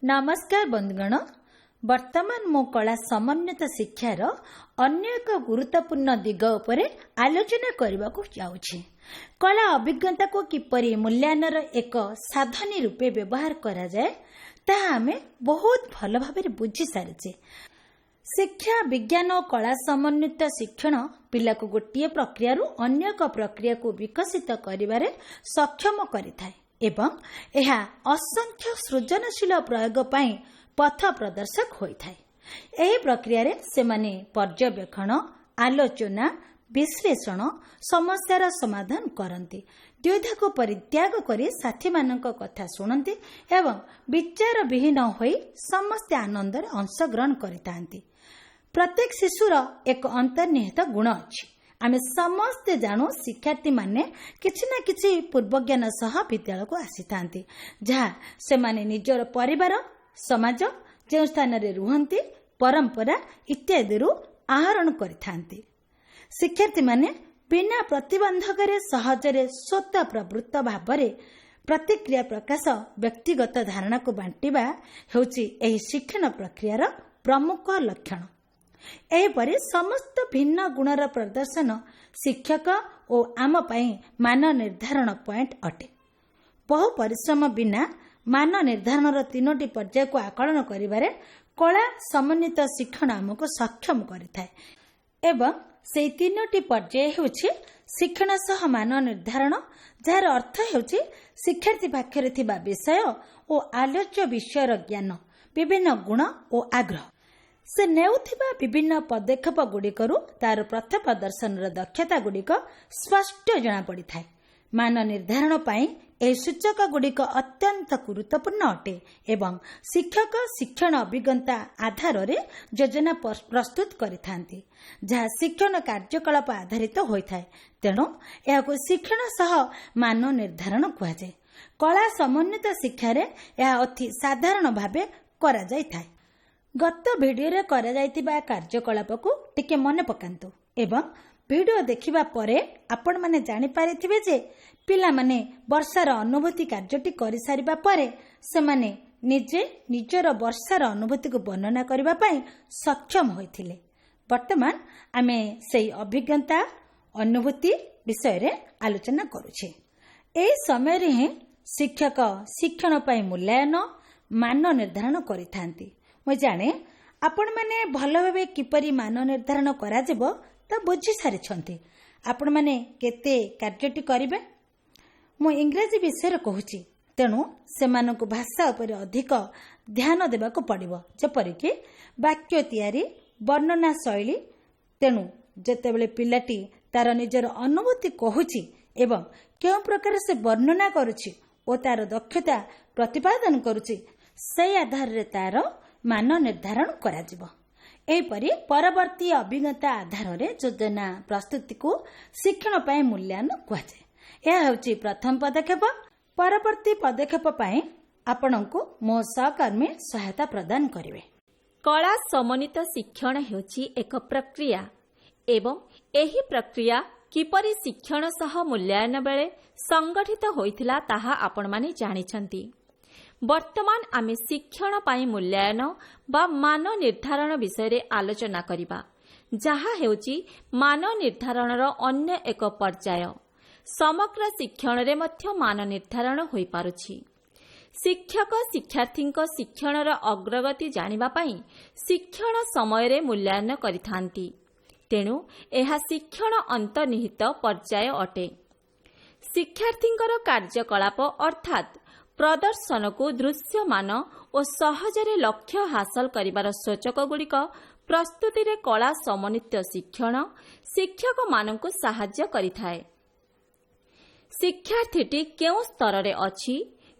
नमस्कार बंधुगण। वर्तमान मो कला समन्वित शिक्षार अन्य एक गुरुत्वपूर्ण दिग उपरे आलोचना करने को जाऊँगी। कला अभिज्ञता को किपरि मूल्यांकन एक साधनी रूपे व्यवहार करा जाए ताहा आमे बहुत भल भाव बुझी सारिछे। शिक्षा विज्ञान और कला समन्वित शिक्षण पिला को गोटे प्रक्रिया अन्य एक प्रक्रिया को विकसित करिबारे सक्षम करिथाए एवं यह असंख्य सृजनशील प्रयोग पई पथ प्रदर्शक होइथाए। एही प्रक्रिया रे सेमाने पर्यवेक्षण, आलोचना, विश्लेषण, समस्यार समाधान करती, द्विधा को परित्याग करी साथी मानक कथा सुनती एवं विचार विहीन होई समस्त आनंद अंशग्रहण करितांती। प्रत्येक शिशुर एक अंतर्निहित गुण अछि। आमे समस्ते जानू शिक्षार्थी माने किछि ना किछि पूर्वज्ञान सह विद्यालय को आसीथांती, जहा से माने निजर परिवार, समाज, जे स्थान रे रुहंती, परंपरा इत्यादि आहरण करिथांती। शिक्षार्थी माने बिना प्रतिबंधक सहजरे स्वतः प्रवृत्त भावरे प्रतिक्रिया प्रकाश व्यक्तिगत धारणा को बांटिबा हेउची एही शिक्षण प्रक्रियार प्रमुख लक्षण। एपरि समस्त भिन्न गुणर प्रदर्शन शिक्षक और आम पाई मान निर्धारण पॉइंट अटे। बहु परिश्रम बिना मान निर्धारण तीनोटी पर्याय को आकलन करिबारे कला समन्वित शिक्षण आमको सक्षम करिथाए एवं से तीनोटी पर्याय हेउछि शिक्षण सह मान निर्धारण, जार अर्थ हेउछि शिक्षार्थी पाखरे थिबा विषय और आलोच्य विषयर ज्ञान, विभिन्न गुण और आग्रह, से नेउथिबा विभिन्न पदक्षेप गुड़िकरू तार पथ प्रदर्शन दक्षता गुड़िक स्पष्ट जना पड़ी थाए। मान निर्धारण पाई ए सूचक गुड़िक अत्यंत गुरुत्वपूर्ण अटे एवं शिक्षक शिक्षण अभिज्ञता आधार रे योजना प्रस्तुत करिथांती, जहा शिक्षण कार्यकलाप आधारित होइथाए। तेणु एहाको शिक्षण सह मान निर्धारण कुहाଯାଏ। कला समन्वित शिक्षा रे एहा अति साधारण भावे करा जायथाए। गत भिडियो रे करा जायतिबा कार्यकलाप को टिके मने पकांतु एवं भिडियो देखिबा परे आपण माने जानि पारिथिबे जे पिला माने वर्षार अनुभूति कार्यटी करि सारिबा परे से माने निजे निजर वर्षार अनुभूति को वर्णना करिबा पई सक्षम होइथिले। वर्तमान आमे सेही अभिज्ञता अनुभूति विषय रे आलोचना करूछे। ए समय रे ही शिक्षक शिक्षण पई मूल्यांकन मान निर्धारण करिथांती। मैं जाने आपण माने भल भावे किपरि मान निर्धारण करा जेबो ता बुझी सारिछंती। आपण माने केते कार्यटी करिवे। मु इंग्रजी विषय कहूची, तेणु सेमानकु भाषा उपर अधिक ध्यान देबाको पड़िबो, जेपरि कि वाक्य तैयारी, वर्णना शैली। तेणु जेतेबेले पिलाटी तार निजर अनुभूति कहूची एवं केउ प्रकार से वर्णना करूची ओ तार दक्षता प्रतिपादन करूची, से आधार रे तार मान निर्धारण करा जिवो। एपरि परवर्ती अभिज्ञता आधार रे योजना प्रस्तुति को शिक्षण पय मूल्यांकन कुहाଯାଏ। यह हेउची प्रथम पदक्षेप। परवर्ती पदक्षेप पय आपनकु मो सहकर्मी सहायता प्रदान करिवे। कला समन्वित शिक्षण हेउची एक प्रक्रिया एवं एही प्रक्रिया किपरि शिक्षण सह मूल्यांकन बेले संगठित होइथिला ताहा आपण माने जानिछंती। वर्तमान आमे शिक्षण पाई मूल्यांकन बा मान निर्धारण विषय रे आलोचना करिबा, जहा हेउची मान निर्धारणर अन्य एक पर्याय। समग्र शिक्षण रे मध्य मान निर्धारण होई पारुछि। शिक्षक शिक्षार्थीक शिक्षणर अग्रगति जानिबा पाई शिक्षण समय रे मूल्यांकन करिथांती। तेणु एहा शिक्षण अंतर्निहित पर्याय अटे। शिक्षार्थींकर कार्यकलाप अर्थात प्रदर्शन को दृश्यमान और सहजरे लक्ष्य हासिल करिबार सूचक गुड़िक प्रस्तुति रे कला समन्वित शिक्षण शिक्षक मानकु सहाय्य करिथाए। शिक्षार्थीटी केउ स्तर रे अछि,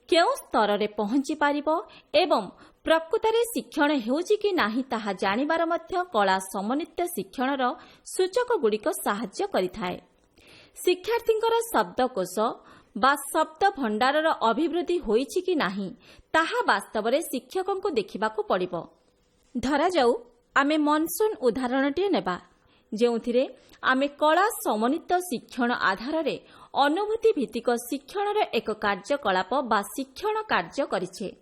केउ स्तर रे पहुंची पारिबो एवं प्रकृତରେ शिक्षण हेउची कि नाही ताहा जानिबार मध्य कला समन्वित शिक्षणर सूचक गुड़िक सहाय्य करिथाए। शिक्षार्थींकर शब्दकोश बा शब्द भंडारर अभिवृद्धि होईछि कि नाही ताहा वास्तव रे शिक्षकंको देखिबाकू पड़िबो। धरा जाऊ आमे मनसून उदाहरणटे नेबा, जेउथिरे आमे कला समन्वित शिक्षण आधार रे अनुभूति भित्तिक शिक्षणर एक कार्यकलाप बा शिक्षण कार्य करिछे।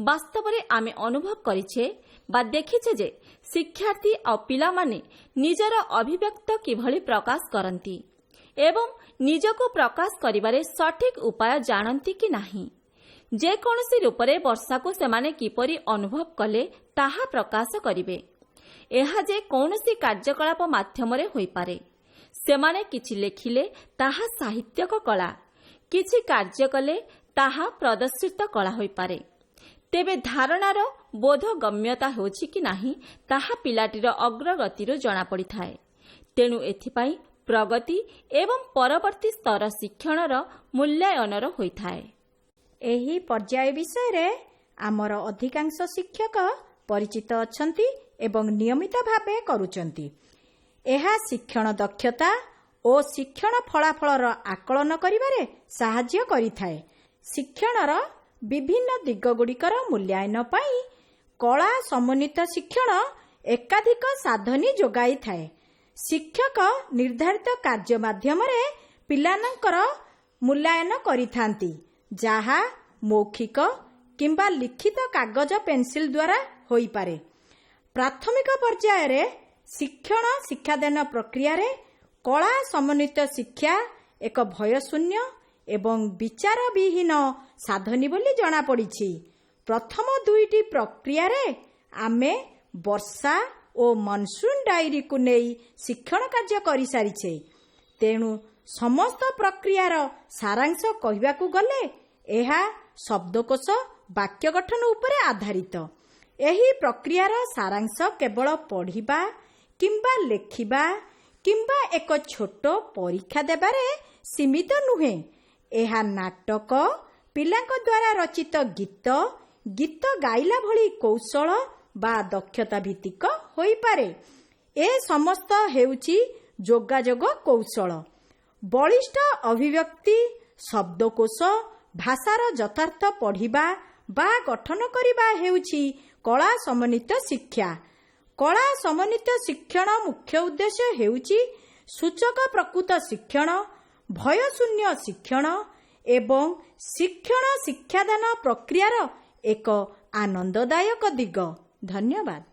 ବାସ୍ତବରେ ଆମେ ଅନୁଭବ କରିଛେ ବା ଦେଖିଛେ ଯେ ଶିକ୍ଷାର୍ଥୀ ଆଉ ପିଲାମାନେ ନିଜର ଅଭିବ୍ୟକ୍ତ କିଭଳି ପ୍ରକାଶ କରନ୍ତି ଏବଂ ନିଜକୁ ପ୍ରକାଶ କରିବାରେ ସଠିକ୍ ଉପାୟ ଜାଣନ୍ତି କି ନାହିଁ। ଯେକୌଣସି ରୂପରେ ବର୍ଷାକୁ ସେମାନେ କିପରି ଅନୁଭବ କଲେ ତାହା ପ୍ରକାଶ କରିବେ। ଏହା ଯେ କୌଣସି କାର୍ଯ୍ୟକଳାପ ମାଧ୍ୟମରେ ହୋଇପାରେ। ସେମାନେ କିଛି ଲେଖିଲେ ତାହା ସାହିତ୍ୟିକ କଳା, କିଛି କାର୍ଯ୍ୟ କଲେ ତାହା ପ୍ରଦର୍ଶିତ କଳା ହୋଇପାରେ। ତେବେ ଧାରଣାର ବୋଧଗମ୍ୟତା ହେଉଛି କି ନାହିଁ ତାହା ପିଲାଟିର ଅଗ୍ରଗତିରୁ ଜଣାପଡ଼ିଥାଏ। ତେଣୁ ଏଥିପାଇଁ ପ୍ରଗତି ଏବଂ ପରବର୍ତ୍ତୀ ସ୍ତର ଶିକ୍ଷଣର ମୂଲ୍ୟାୟନର ହୋଇଥାଏ। ଏହି ପର୍ଯ୍ୟାୟ ବିଷୟରେ ଆମର ଅଧିକାଂଶ ଶିକ୍ଷକ ପରିଚିତ ଅଛନ୍ତି ଏବଂ ନିୟମିତ ଭାବେ କରୁଛନ୍ତି। ଏହା ଶିକ୍ଷଣ ଦକ୍ଷତା ଓ ଶିକ୍ଷଣ ଫଳାଫଳର ଆକଳନ କରିବାରେ ସାହାଯ୍ୟ କରିଥାଏ। ଶିକ୍ଷଣର ବିଭିନ୍ନ ଦିଗଗୁଡ଼ିକର ମୂଲ୍ୟାୟନ ପାଇଁ କଳା ସମନ୍ୱିତ ଶିକ୍ଷଣ ଏକାଧିକ ସାଧନୀ ଯୋଗାଇଥାଏ। ଶିକ୍ଷକ ନିର୍ଦ୍ଧାରିତ କାର୍ଯ୍ୟ ମାଧ୍ୟମରେ ପିଲାମାନଙ୍କର ମୂଲ୍ୟାୟନ କରିଥାନ୍ତି, ଯାହା ମୌଖିକ କିମ୍ବା ଲିଖିତ କାଗଜ ପେନ୍ସିଲ ଦ୍ୱାରା ହୋଇପାରେ। ପ୍ରାଥମିକ ପର୍ଯ୍ୟାୟରେ ଶିକ୍ଷଣ ଶିକ୍ଷାଦାନ ପ୍ରକ୍ରିୟାରେ କଳା ସମନ୍ୱିତ ଶିକ୍ଷା ଏକ ଭୟଶୂନ୍ୟ ଏବଂ ବିଚାରବିହୀନ ସାଧନୀ ବୋଲି ଜଣାପଡ଼ିଛି। ପ୍ରଥମ ଦୁଇଟି ପ୍ରକ୍ରିୟାରେ ଆମେ ବର୍ଷା ଓ ମନସୁନ ଡାଏରୀକୁ ନେଇ ଶିକ୍ଷଣ କାର୍ଯ୍ୟ କରିସାରିଛେ। ତେଣୁ ସମସ୍ତ ପ୍ରକ୍ରିୟାର ସାରାଂଶ କହିବାକୁ ଗଲେ ଏହା ଶବ୍ଦକୋଷ ବାକ୍ୟ ଗଠନ ଉପରେ ଆଧାରିତ। ଏହି ପ୍ରକ୍ରିୟାର ସାରାଂଶ କେବଳ ପଢ଼ିବା କିମ୍ବା ଲେଖିବା କିମ୍ବା ଏକ ଛୋଟ ପରୀକ୍ଷା ଦେବାରେ ସୀମିତ ନୁହେଁ। ଏହା ନାଟକ, ପିଲାଙ୍କ ଦ୍ୱାରା ରଚିତ ଗୀତ ଗାଇଲା ଭଳି କୌଶଳ ବା ଦକ୍ଷତା ଭିତ୍ତିକ ହୋଇପାରେ। ଏ ସମସ୍ତ ହେଉଛି ଯୋଗାଯୋଗ କୌଶଳ। ବଳିଷ୍ଠ ଅଭିବ୍ୟକ୍ତି, ଶବ୍ଦକୋଷ, ଭାଷାର ଯଥାର୍ଥ ପଢ଼ିବା ବା ଗଠନ କରିବା ହେଉଛି କଳା ସମନ୍ୱିତ ଶିକ୍ଷା। କଳା ସମନ୍ୱିତ ଶିକ୍ଷଣ ମୁଖ୍ୟ ଉଦ୍ଦେଶ୍ୟ ହେଉଛି ସୂଚକ ପ୍ରକୃତ ଶିକ୍ଷଣ, ଭୟଶୂନ୍ୟ ଶିକ୍ଷଣ ଏବଂ ଶିକ୍ଷଣ ଶିକ୍ଷାଦାନ ପ୍ରକ୍ରିୟାର ଏକ ଆନନ୍ଦଦାୟକ ଦିଗ। ଧନ୍ୟବାଦ।